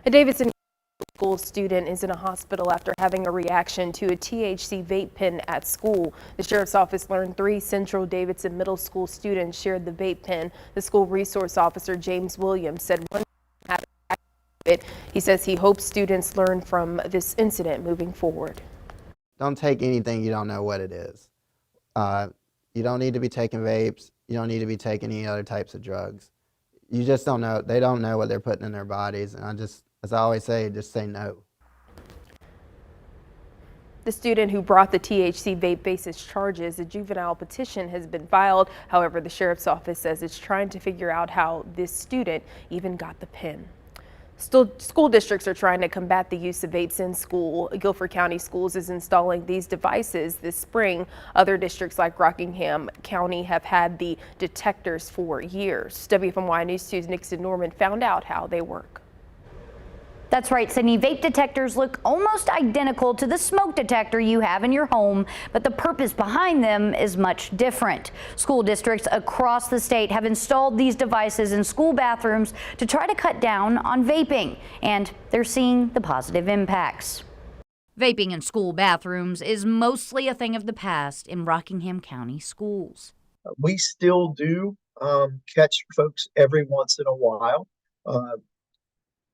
A Davidson school student is in a hospital after having a reaction to a THC vape pen at school. The sheriff's office learned 3 Central Davidson middle school students shared the vape pen. The school resource officer, James Williams, said one had it. He says he hopes students learn from this incident moving forward. Don't take anything you don't know what it is. You don't need to be taking vapes. You don't need to be taking any other types of drugs. You just don't know. They don't know what they're putting in their bodies. And as I always say, just say no. The student who brought the THC vape faces charges. A juvenile petition has been filed. However, the sheriff's office says it's trying to figure out how this student even got the pen. School districts are trying to combat the use of vapes in school. Guilford County Schools is installing these devices this spring. Other districts like Rockingham County have had the detectors for years. WFMY News 2's Nixon Norman found out how they work. That's right, Sydney. Vape detectors look almost identical to the smoke detector you have in your home, but the purpose behind them is much different. School districts across the state have installed these devices in school bathrooms to try to cut down on vaping, and they're seeing the positive impacts. Vaping in school bathrooms is mostly a thing of the past in Rockingham County schools. We still do catch folks every once in a while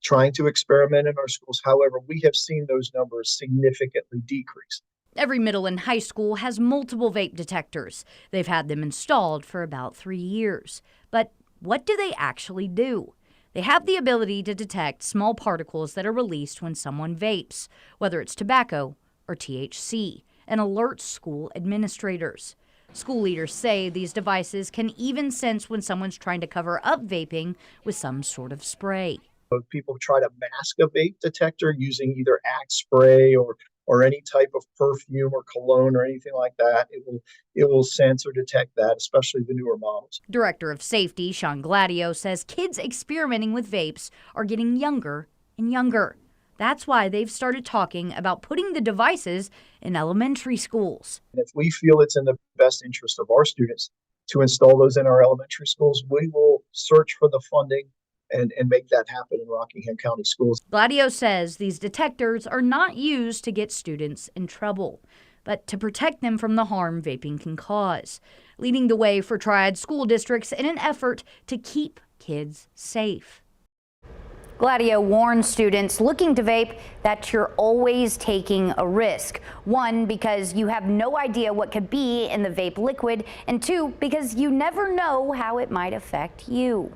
trying to experiment in our schools. However, we have seen those numbers significantly decrease. Every middle and high school has multiple vape detectors. They've had them installed for about 3 years. But what do they actually do? They have the ability to detect small particles that are released when someone vapes, whether it's tobacco or THC, and alert school administrators. School leaders say these devices can even sense when someone's trying to cover up vaping with some sort of spray. People try to mask a vape detector using either Axe spray or any type of perfume or cologne or anything like that. It will sense or detect that, especially the newer models. Director of Safety Sean Gladio says kids experimenting with vapes are getting younger and younger. That's why they've started talking about putting the devices in elementary schools. If we feel it's in the best interest of our students to install those in our elementary schools, we will search for the funding and make that happen in Rockingham County schools. Gladio says these detectors are not used to get students in trouble, but to protect them from the harm vaping can cause, leading the way for Triad school districts in an effort to keep kids safe. Gladio warns students looking to vape that you're always taking a risk. 1, because you have no idea what could be in the vape liquid, and 2, because you never know how it might affect you.